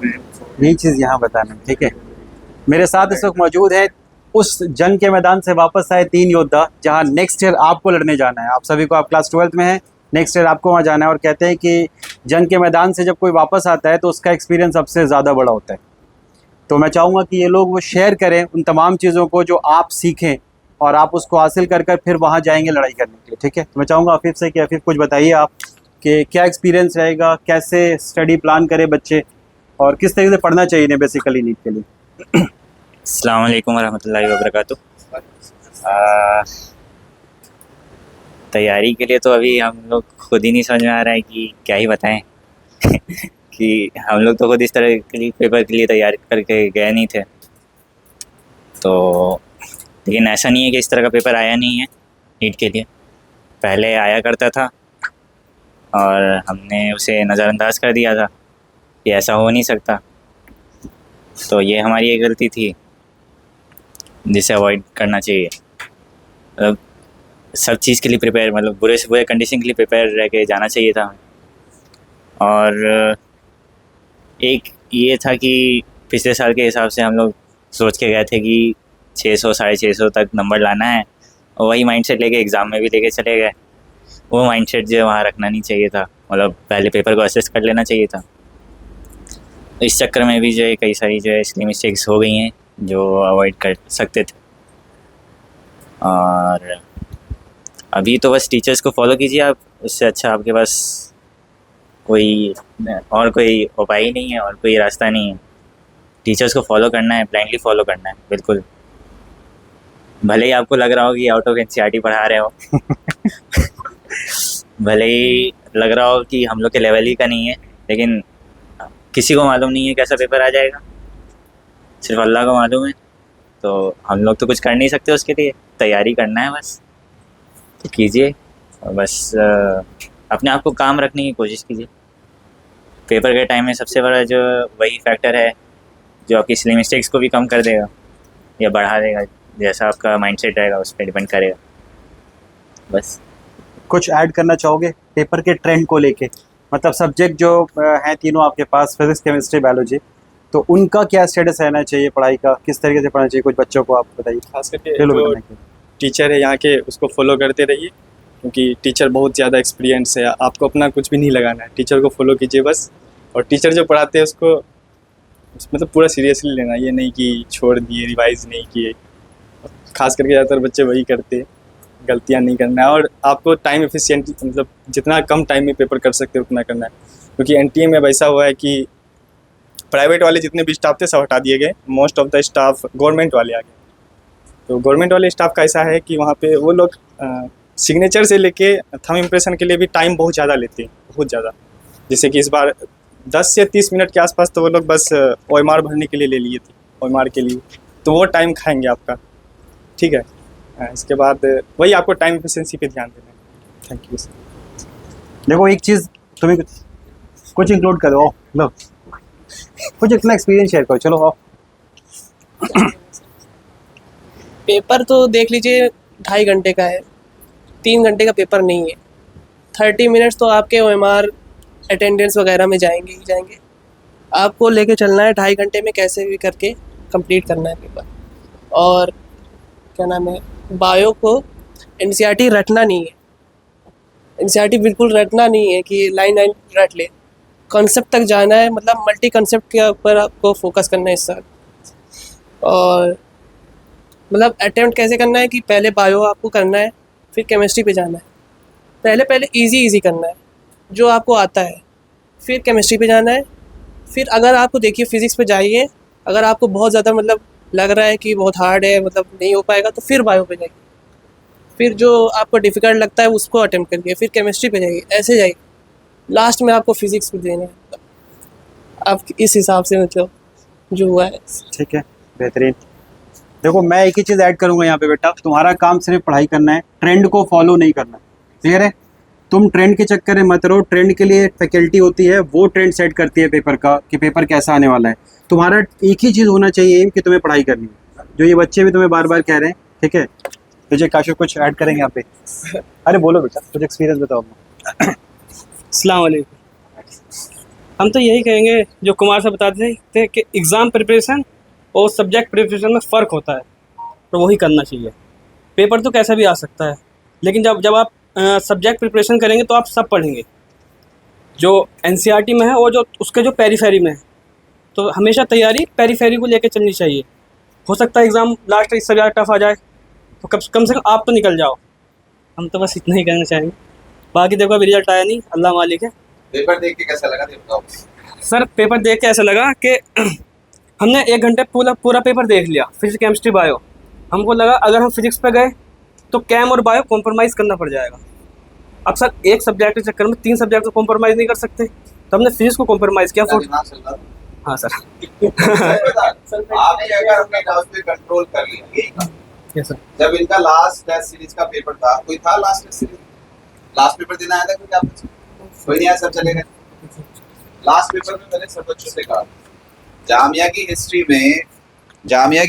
यही चीज़ यहाँ बताना है, ठीक है। मेरे साथ इस वक्त मौजूद है उस जंग के मैदान से वापस आए 3 योद्धा, जहाँ नेक्स्ट ईयर आपको लड़ने जाना है। आप सभी को, आप क्लास 12th में हैं, नेक्स्ट ईयर आपको वहाँ जाना है। और कहते हैं कि जंग के मैदान से जब कोई वापस आता है तो उसका एक्सपीरियंस सबसे ज़्यादा बड़ा होता है। तो मैं चाहूँगा कि ये लोग वो शेयर करें उन तमाम चीज़ों को जो आप सीखें और आप उसको हासिल कर कर फिर वहाँ जाएंगे लड़ाई करने के लिए, ठीक है। तो मैं चाहूँगा आफिफ से कि आफिफ कुछ बताइए आप कि क्या एक्सपीरियंस रहेगा, कैसे स्टडी प्लान करें बच्चे, और किस तरीके से पढ़ना चाहिए इन्हें बेसिकली नीट के लिए। अस्सलाम वालेकुम वरहमतुल्लाहि वबरकातुह। आ, तैयारी के लिए तो अभी हम लोग खुद ही नहीं समझ में आ रहा है कि क्या ही बताएं कि हम लोग तो खुद इस तरह के लिए पेपर के लिए तैयारी करके गए नहीं थे। तो लेकिन ऐसा नहीं है कि इस तरह का पेपर आया नहीं है नीट के लिए, पहले आया करता था और हमने उसे नज़रअंदाज कर दिया था कि ऐसा हो नहीं सकता। तो ये हमारी एक गलती थी जिसे अवॉइड करना चाहिए। मतलब सब चीज़ के लिए प्रिपेयर, मतलब बुरे से बुरे कंडीशन के लिए प्रिपेयर रह के जाना चाहिए था हमें। और एक ये था कि पिछले साल के हिसाब से हम लोग सोच के गए थे कि 600 650 तक नंबर लाना है, और वही माइंडसेट लेके एग्ज़ाम में भी लेके चले गए। वो माइंडसेट जो है वहाँ रखना नहीं चाहिए था, मतलब पहले पेपर को असेस कर लेना चाहिए था। इस चक्कर में भी जो है कई सारी जो है इसलिए मिस्टेक्स हो गई हैं जो अवॉइड कर सकते थे। और अभी तो बस टीचर्स को फॉलो कीजिए आप, उससे अच्छा आपके पास कोई और कोई उपाय ही नहीं है और कोई रास्ता नहीं है। टीचर्स को फॉलो करना है, ब्लाइंडली फॉलो करना है बिल्कुल, भले ही आपको लग रहा हो कि आउट ऑफ एनसीईआरटी पढ़ा रहे हो भले ही लग रहा हो कि हम लोग के लेवल ही का नहीं है, लेकिन किसी को मालूम नहीं है कैसा पेपर आ जाएगा, सिर्फ अल्लाह को मालूम है। तो हम लोग तो कुछ कर नहीं सकते, उसके लिए तैयारी करना है बस। तो कीजिए और बस अपने आप को काम रखने की कोशिश कीजिए। पेपर के टाइम में सबसे बड़ा जो वही फैक्टर है जो आपकी सिली मिस्टेक्स को भी कम कर देगा या बढ़ा देगा, जैसा आपका माइंडसेट रहेगा उस पर डिपेंड करेगा। बस कुछ ऐड करना चाहोगे पेपर के ट्रेंड को लेके, मतलब सब्जेक्ट जो हैं तीनों आपके पास, फिजिक्स केमिस्ट्री बायोलॉजी, तो उनका क्या स्टेटस रहना चाहिए पढ़ाई का, किस तरीके से पढ़ना चाहिए, कुछ बच्चों को आप बताइए। खास करके जो टीचर है यहाँ के उसको फॉलो करते रहिए, क्योंकि टीचर बहुत ज़्यादा एक्सपीरियंस है, आपको अपना कुछ भी नहीं लगाना है, टीचर को फॉलो कीजिए बस। और टीचर जो पढ़ाते हैं उसको मतलब पूरा सीरियसली लेना, ये नहीं कि छोड़ दिए, रिवाइज नहीं किए। खास करके ज़्यादातर बच्चे वही करते, गलतियाँ नहीं करना है। और आपको टाइम एफिशिएंट, मतलब जितना कम टाइम में पेपर कर सकते हो उतना करना है, क्योंकि एनटीए में वैसा हुआ है कि प्राइवेट वाले जितने भी स्टाफ थे सब हटा दिए गए, most of the staff government वाले आ गए। तो गवर्नमेंट वाले स्टाफ का ऐसा है कि वहाँ पे वो लोग सिग्नेचर से लेके थंब इम्प्रेशन के लिए भी टाइम बहुत ज़्यादा लेते हैं, बहुत ज़्यादा। जैसे कि इस बार 10 से 30 मिनट के आसपास तो वो लोग बस ओएमआर भरने के लिए ले लिए थे, ओएमआर के लिए, तो वो टाइम खाएंगे आपका, ठीक है। इसके बाद वही आपको टाइम एफिशिएंसी पे ध्यान देना है। Thank you. देखो एक चीज़ तुम्हें कुछ इंक्लूड करो, लो कुछ अपना एक्सपीरियंस शेयर करो, चलो आओ। पेपर तो देख लीजिए 2.5 घंटे का है, 3 घंटे का पेपर नहीं है। 30 मिनट्स तो आपके ओएमआर अटेंडेंस वगैरह में जाएंगे ही जाएंगे। आपको लेके चलना है 2.5 घंटे में कैसे भी करके कंप्लीट करना है पेपर। और क्या नाम है, बायो को एनसीईआरटी रटना नहीं है, एनसीईआरटी बिल्कुल रटना नहीं है कि लाइन लाइन रट ले, कॉन्सेप्ट तक जाना है, मतलब मल्टी कॉन्सेप्ट के ऊपर आपको फोकस करना है इस साल। और मतलब अटेम्प्ट कैसे करना है कि पहले बायो आपको करना है, फिर केमिस्ट्री पे जाना है। पहले इजी करना है जो आपको आता है, फिर केमिस्ट्री पे जाना है, फिर अगर आपको देखिए फिज़िक्स पे जाइए, अगर आपको बहुत ज़्यादा मतलब लग रहा है कि बहुत हार्ड है, मतलब नहीं हो पाएगा, तो फिर बायो पे जाइए, फिर जो आपको डिफ़िकल्ट लगता है उसको अटेम्प्ट करिए, फिर केमिस्ट्री पे जाइए, ऐसे जाइए। लास्ट में आपको फिज़िक्स पे देना है। आप इस हिसाब से मतलब जो हुआ है। ठीक है, बेहतरीन। देखो मैं एक ही चीज़ ऐड करूँगा यहाँ पे बेटा, तुम्हारा काम सिर्फ पढ़ाई करना है, ट्रेंड को फॉलो नहीं करना, क्लियर है। तुम ट्रेंड के चक्कर में मत रहो, ट्रेंड के लिए फैकल्टी होती है, वो ट्रेंड सेट करती है पेपर का कि पेपर कैसा आने वाला है। तुम्हारा एक ही चीज़ होना चाहिए एम कि तुम्हें पढ़ाई करनी है, जो ये बच्चे भी तुम्हें बार बार कह रहे हैं, ठीक है। तुझे काशिफ कुछ ऐड करेंगे यहाँ पे? अरे बोलो बेटा, कुछ एक्सपीरियंस बताओ अपना। अस्सलाम वालेकुम। हम तो यही कहेंगे जो कुमार साहब बताते थे कि एग्ज़ाम प्रिपरेशन और सब्जेक्ट प्रिपरेशन में फ़र्क होता है, तो वही करना चाहिए। पेपर तो कैसा भी आ सकता है, लेकिन जब जब आप सब्जेक्ट प्रिपरेशन करेंगे तो आप सब पढ़ेंगे, जो एनसीईआरटी में है और जो उसके जो पेरीफेरी में है। तो हमेशा तैयारी पेरीफेरी को लेकर चलनी चाहिए। हो सकता है एग्ज़ाम लास्ट इससे ज़्यादा टफ आ जाए, तो कम से कम आप तो निकल जाओ। हम तो बस इतना ही कहना चाहेंगे। बाकी देखो अभी रिजल्ट आया नहीं, अल्लाह मालिक है। पेपर देख के कैसा लगा ये बताओ। सर पेपर देख के ऐसा लगा कि हमने 1 घंटे पूरा पेपर देख लिया, फिजिक्स केमिस्ट्री बायो। हमको लगा अगर हम फिजिक्स पे गए तो कैम और बायो कॉम्प्रोमाइज़ करना पड़ जाएगा। अब सर एक सब्जेक्ट के चक्कर में 3 सब्जेक्ट को कॉम्प्रोमाइज़ नहीं कर सकते, तो हमने फिजिक्स को कॉम्प्रोमाइज़ किया। दिमाग चल रहा था। हाँ सर। आपने अगर अपने नर्व्स पे कंट्रोल कर लिया, यही कहा। Yes sir. जब इनका लास्ट टेस्ट सीरीज का पेपर था, कोई था last test series? Last paper देना आया था कोई आपने? कोई नहीं आया, सब चले गए। लास्ट पेपर में मैंने सब बच्चों से कहा, जामिया की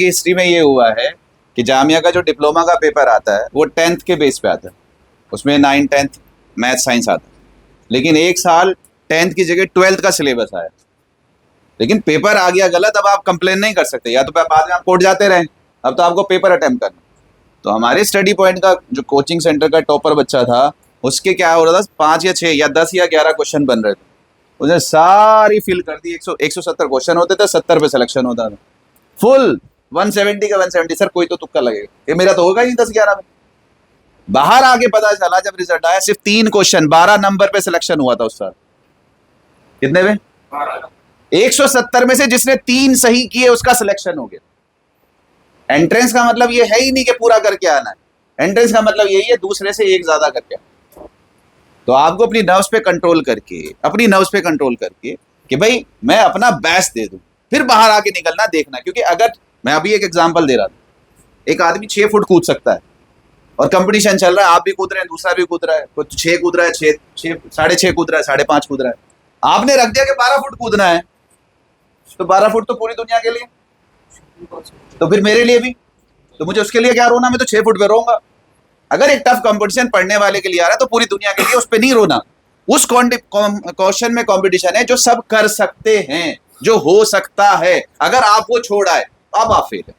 हिस्ट्री में ये हुआ है कि जामिया का जो डिप्लोमा का पेपर आता है वो 10th के बेस पे आता है, उसमें 9, 10th मैथ साइंस आता है। लेकिन एक साल 10th की जगह 12th का सिलेबस आया, लेकिन पेपर आ गया गलत। अब आप कंप्लेन नहीं कर सकते, या तो बाद में आप कोर्ट जाते रहे, अब तो आपको पेपर अटेम्प्ट करना। तो हमारे स्टडी पॉइंट का जो कोचिंग सेंटर का टॉपर बच्चा था, उसके क्या हो रहा था, 5 या 6 या 10 या 11 क्वेश्चन बन रहे थे, उसने सारी फिल कर दी। 170 क्वेश्चन होते थे, 70 पे सिलेक्शन होता था। फुल 170 का 170। सर कोई तो तुक्का लगेगा, ये मेरा तो होगा ही 10-11 में। बाहर आके पता चला जब रिजल्ट आया, सिर्फ 3 क्वेश्चन 12 नंबर पे सिलेक्शन हुआ था उस साल। कितने में? 170 में से जिसने 3 सही किए उसका सिलेक्शन हो गया। एंट्रेंस का मतलब ये है ही नहीं कि पूरा करके आना है, एंट्रेंस का मतलब यही है दूसरे से एक ज्यादा करके। तो आपको अपनी नर्व्स पे कंट्रोल करके कि भाई मैं अपना बेस्ट दे दूं, फिर बाहर आके निकलना देखना। क्योंकि अगर मैं अभी एक एग्जांपल दे रहा था, एक आदमी 6 फुट कूद सकता है और कंपटीशन चल रहा है, आप भी कूद रहे हैं, दूसरा भी कूद रहा है, कुछ 6 कूद रहा है, 6.5 कूद रहा है, 5.5 कूद रहा है। आपने रख दिया कि 12 फुट कूदना है, तो 12 फुट तो पूरी दुनिया के लिए, तो फिर मेरे लिए भी, तो मुझे उसके लिए क्या रोना, मैं तो 6 फुट पे रोऊंगा। अगर एक टफ कंपटीशन पढ़ने वाले के लिए आ रहा है तो पूरी दुनिया के लिए, उस पर नहीं रोना। उस क्वेश्चन में कंपटीशन है जो सब कर सकते हैं, जो हो सकता है। अगर आप वो छोड़ आए तो अब आप फेल है।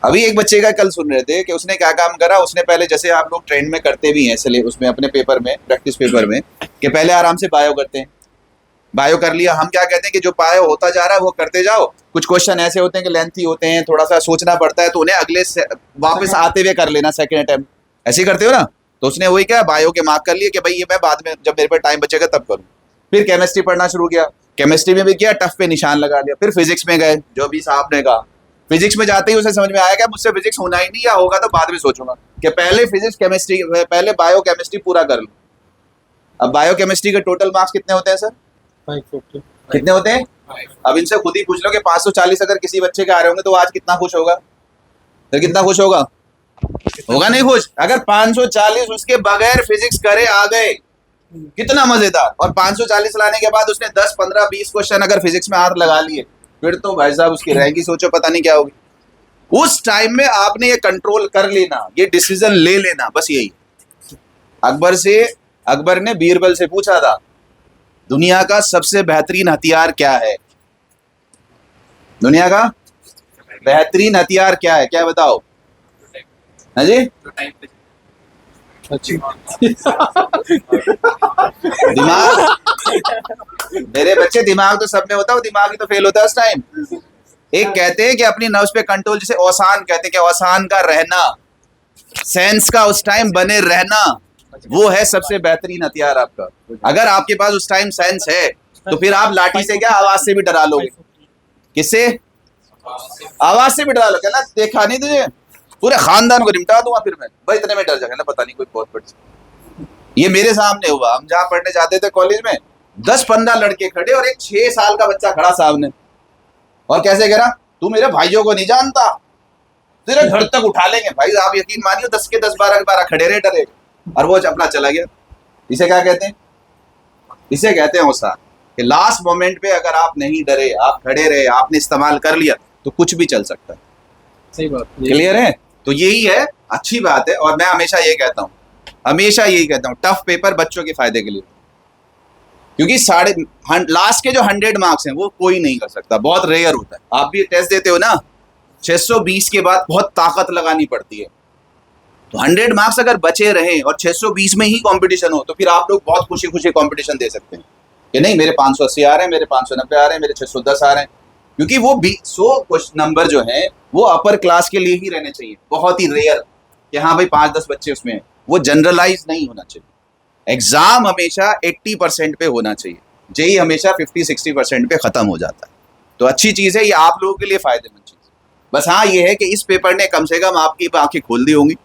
अभी एक बच्चे का कल सुन रहे थे कि उसने क्या काम करा। उसने पहले, जैसे आप लोग ट्रेंड में करते भी हैं इसलिए उसमें अपने पेपर में, प्रैक्टिस पेपर में, कि पहले आराम से बायो करते हैं, बायो कर लिया। हम क्या कहते हैं कि जो बायो होता जा रहा है वो करते जाओ। कुछ क्वेश्चन ऐसे होते हैं कि लेंथी होते हैं, थोड़ा सा सोचना पड़ता है, तो उन्हें अगले वापस आते हुए कर लेना, सेकंड अटेम्प्ट। ऐसे ही करते हो ना। तो उसने वही क्या, बायो के मार्क कर लिए कि भाई ये मैं बाद में जब मेरे पास टाइम बचेगा तब करूँ। फिर केमिस्ट्री पढ़ना शुरू किया, केमिस्ट्री में भी किया, टफ पे निशान लगा लिया। फिर फिजिक्स में गए, जो भी साहब ने कहा। फिजिक्स में जाते ही उसे समझ में आया कि मुझसे फिजिक्स होना ही नहीं, या होगा तो बाद में सोचूंगा, कि पहले फिजिक्स केमिस्ट्री, पहले बायो केमिस्ट्री पूरा कर लूँ। अब बायो केमिस्ट्री के टोटल मार्क्स कितने होते हैं सर? 550। कितने होते हैं? अब इनसे खुद ही पूछ लो कि 540 अगर किसी बच्चे के आ रहे होंगे तो आज कितना खुश होगा? तो कितना खुश होगा? होगा नहीं खुश। अगर 540 उसके बगैर फिजिक्स करे आ गए, कितना मजेदार। और 540 लाने के बाद उसने 10, 15, 20 क्वेश्चन अगर फिजिक्स में हाथ लगा लिए, फिर तो भाई साहब उसकी रैंक ही सोचो पता नहीं क्या होगी। उस टाइम में आपने ये कंट्रोल कर लेना, ये डिसीजन ले लेना, बस यही। अकबर ने बीरबल से पूछा था, दुनिया का सबसे बेहतरीन हथियार क्या है? दुनिया का बेहतरीन हथियार क्या है? क्या बताओ? हाँ जी? दिमाग। मेरे बच्चे, दिमाग तो सब में होता है, वो दिमाग ही तो फेल होता है उस टाइम। एक कहते हैं कि अपनी नर्व्स पे कंट्रोल, जिसे औसान कहते हैं, कि औसान का रहना, सेंस का उस टाइम बने रहना, वो है सबसे बेहतरीन हथियार आपका। अगर आपके पास उस टाइम सेंस है तो फिर आप लाठी से क्या, आवाज से भी डरा लोगे। किससे? आवाज से भी डरा लोगे ना। देखा नहीं तुझे, पूरे खानदान को निपटा दूंगा फिर मैं, भाई इतने में डर जाएगा ना, पता नहीं कोई बहुत बड़ी। ये मेरे सामने हुआ। हम जहाँ पढ़ने जाते थे कॉलेज में, 10-15 लड़के खड़े और एक 6 साल का बच्चा खड़ा सामने, और कैसे कह रहा, तू मेरे भाइयों को नहीं जानता, तेरे घर तक उठा लेंगे। भाई आप यकीन मानिए, 10 के 10, 12 के 12 खड़े रहे डरे, और वो अपना चला गया। इसे क्या कहते हैं? इसे कहते हैं औसान। कि लास्ट मोमेंट पे अगर आप नहीं डरे, आप खड़े रहे, आपने इस्तेमाल कर लिया, तो कुछ भी चल सकता है। सही बात। क्लियर है? तो यही है, अच्छी बात है। और मैं हमेशा यही कहता हूँ, टफ पेपर बच्चों के फायदे के लिए। क्योंकि लास्ट के जो 100 मार्क्स हैं वो कोई नहीं कर सकता, बहुत रेयर होता है। आप भी टेस्ट देते हो ना, 620 के बाद बहुत ताकत लगानी पड़ती है। तो 100 मार्क्स अगर बचे रहें और 620 में ही कंपटीशन हो, तो फिर आप लोग बहुत खुशी खुशी कंपटीशन दे सकते हैं कि नहीं मेरे 580 आ रहे हैं, मेरे 590 आ रहे हैं, मेरे 610 आ रहे हैं। क्योंकि वो 100 नंबर जो है वो अपर क्लास के लिए ही रहने चाहिए, बहुत ही रेयर कि हाँ भाई 5-10 बच्चे उसमें हैं। वो जनरलाइज नहीं होना चाहिए। एग्जाम हमेशा 80% पे होना चाहिए, जेई हमेशा 50-60% पे खत्म हो जाता है। तो अच्छी चीज़ है, ये आप लोगों के लिए फायदेमंद चीज़ है। बस हाँ ये है कि इस पेपर ने कम से कम आपकी आंखें खोल दी होंगी।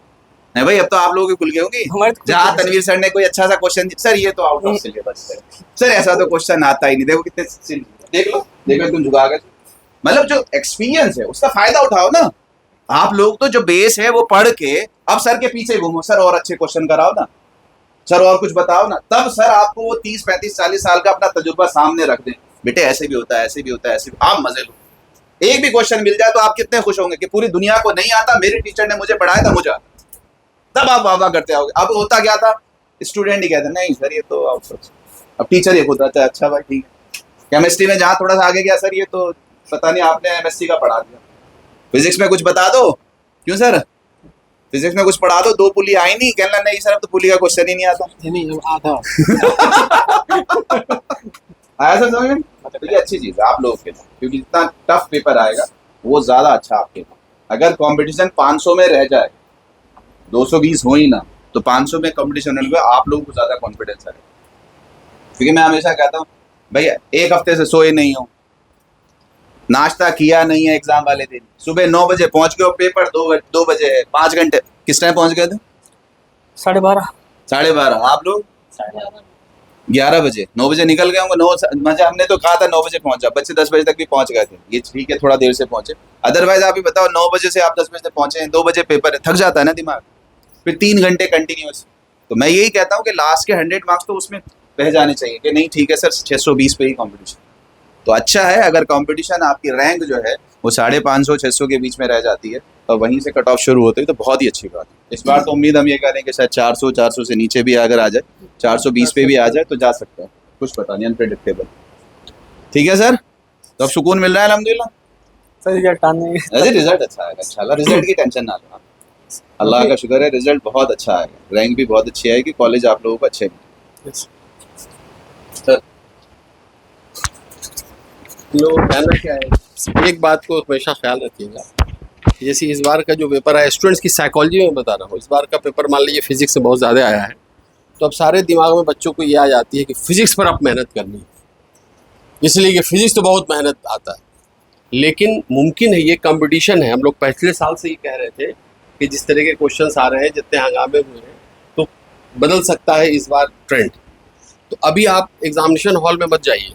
नहीं भाई, अब तो आप लोगों की खुल गई होंगी। हमारे तो जहाँ तनवीर सर ने कोई अच्छा सा क्वेश्चन, सर ये तो आउट ऑफ सिलेबस है, सर ऐसा तो क्वेश्चन आता ही नहीं, देखो कितने, देख लो तुम झुका गए। मतलब जो एक्सपीरियंस है उसका फायदा उठाओ ना। आप लोग तो जो बेस है वो पढ़ के अब सर के पीछे घूमो, सर और अच्छे क्वेश्चन कराओ ना, सर और कुछ बताओ ना, तब सर आपको वो 30, 35, 40 साल का अपना तजुर्बा सामने रख दें, बेटे ऐसे भी होता है, ऐसे भी होता है, ऐसे भी। आप मजे लो, एक भी क्वेश्चन मिल जाए तो आप कितने खुश होंगे कि पूरी दुनिया को नहीं आता, मेरे टीचर ने मुझे पढ़ाया था, मुझे आता। तब आप वाह वाह करते आओगे। अब होता क्या था, स्टूडेंट ही कहते नहीं सर ये तो आउटसोर्स, अब टीचर ये खुद आता है, अच्छा भाई ठीक है। केमिस्ट्री में जहाँ थोड़ा सा आगे गया, सर ये तो पता नहीं आपने एमएससी का पढ़ा दिया। फिजिक्स में कुछ बता दो, क्यों सर फिजिक्स में कुछ पढ़ा दो, 2 पुली आई नहीं, कहना नहीं सर अब तो पुली का क्वेश्चन ही नहीं आता। नहीं आधा आया सर समझ में? तो ये अच्छी चीज़ है आप लोगों के लिए, क्योंकि जितना टफ पेपर आएगा वो ज़्यादा अच्छा आपके लिए। अगर कंपटीशन 500 में रह जाए, 220 हो ही ना, तो 500 में कंपटीशन होने में आप लोगों को ज़्यादा कॉन्फिडेंस है। क्योंकि मैं हमेशा कहता हूँ भाई, एक हफ्ते से सोए नहीं हो, नाश्ता किया नहीं है एग्जाम वाले दिन, सुबह 9 बजे पहुंच गए हो, पेपर 2 बजे है, 5 घंटे। किस टाइम पहुंच गए थे? 12:30। 12:30। आप लोग 11 बजे, 9 बजे निकल गए होंगे। 9 बजे हमने तो कहा था 9 बजे पहुंच जाओ, बच्चे 10 बजे तक भी पहुंच गए थे, ये ठीक है थोड़ा देर से पहुंचे। अदरवाइज आप ही बताओ, 9 बजे से आप 10 बजे तक पहुंचे हैं, 2 बजे पेपर है, थक जाता है ना दिमाग, फिर 3 घंटे कंटिन्यूस। तो मैं यही कहता हूँ कि लास्ट के 100 मार्क्स तो उसमें रह जाने चाहिए कि नहीं ठीक है सर 620 पे ही कॉम्पिटिशन। तो अच्छा है अगर कंपटीशन आपकी रैंक जो है वो 550-600 के बीच में रह जाती है और वहीं से कट ऑफ शुरू होती है, तो बहुत ही अच्छी बात है। इस बार तो उम्मीद हम ये करें कि शायद 400 से नीचे भी अगर आ जाए, 420 पे भी आ जाए तो जा सकता है, कुछ पता नहीं, अनप्रेडिक्टेबल। ठीक है सर, तो अब सुकून मिल रहा है अल्हम्दुलिल्लाह। सर रिजल्ट आने अरे रिजल्ट अच्छा आएगा इंशाल्लाह, रिजल्ट की टेंशन ना लो, अल्लाह का शुक्र है रिजल्ट बहुत अच्छा आएगा, रैंक भी बहुत अच्छी आएगी, कॉलेज आप लोगों को अच्छे मिले। सर लोग कहना क्या है, एक बात को हमेशा ख्याल रखिएगा, जैसे इस बार का जो पेपर आया स्टूडेंट्स की साइकोलॉजी में बता रहा हूँ, इस बार का पेपर मान लीजिए फिजिक्स से बहुत ज़्यादा आया है, तो अब सारे दिमाग में बच्चों को ये आ जाती है कि फिजिक्स पर अब मेहनत करनी है, इसलिए कि फिजिक्स तो बहुत मेहनत आता है। लेकिन मुमकिन है, ये कंपटीशन है, हम लोग पिछले साल से ही कह रहे थे कि जिस तरह के क्वेश्चंस आ रहे हैं, जितने हंगामे हुए हैं, तो बदल सकता है इस बार ट्रेंड। तो अभी आप एग्जामिनेशन हॉल में मत जाइए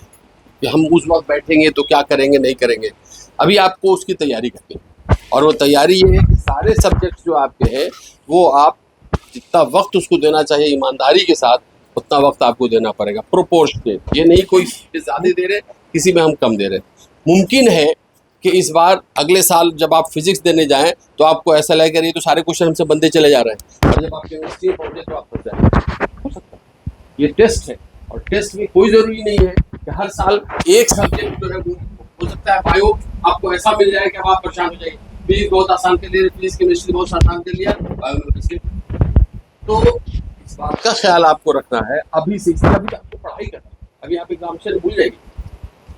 कि हम उस वक्त बैठेंगे तो क्या करेंगे नहीं करेंगे, अभी आपको उसकी तैयारी करनी है। और वो तैयारी ये है कि सारे सब्जेक्ट्स जो आपके हैं वो आप जितना वक्त उसको देना चाहिए ईमानदारी के साथ, उतना वक्त आपको देना पड़ेगा प्रोपोर्शनेट। ये नहीं कोई ज़्यादा दे रहे, किसी में हम कम दे रहे। मुमकिन है कि इस बार अगले साल जब आप फिजिक्स देने जाएं तो आपको ऐसा लगेगा ये तो सारे क्वेश्चन हमसे बनते चले जा रहे हैं, और जब आप केमिस्ट्री पढ़ते तो आप फंस जाएंगे। हो सकता है, ये टेस्ट है, और टेस्ट में कोई ज़रूरी नहीं है कि हर साल एक सब्जेक्ट जो है वो हो सकता है बायो आपको ऐसा मिल जाए कि अब आप परेशान हो जाइए, फिजिक्स बहुत आसान कर लिया, फिजिक्स केमिस्ट्री बहुत आसान कर लिया, बायो में कैसे। तो इस बात का ख्याल आपको रखना है अभी से, अभी आपको पढ़ाई करना है, अभी आप एग्जामिनेशन भूल जाएंगे,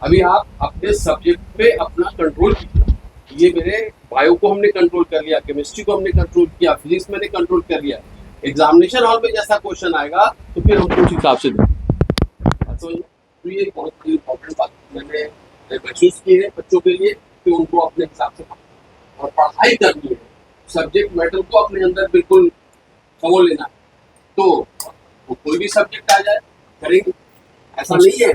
अभी आप अपने सब्जेक्ट पे अपना कंट्रोल कीजिए। ये मेरे बायो को हमने कंट्रोल कर लिया, केमिस्ट्री को हमने कंट्रोल किया, फिजिक्स मैंने कंट्रोल कर लिया, एग्जामिनेशन हॉल में जैसा क्वेश्चन आएगा तो फिर हम उस हिसाब से देंगे। तो ये बहुत ही इम्पोर्टेंट बात मैंने महसूस की है बच्चों के लिए कि उनको अपने हिसाब से और पढ़ाई करनी है, सब्जेक्ट मैटर को अपने अंदर बिल्कुल समझ लेना है, तो वो कोई भी सब्जेक्ट आ जाए करेंगे, ऐसा नहीं है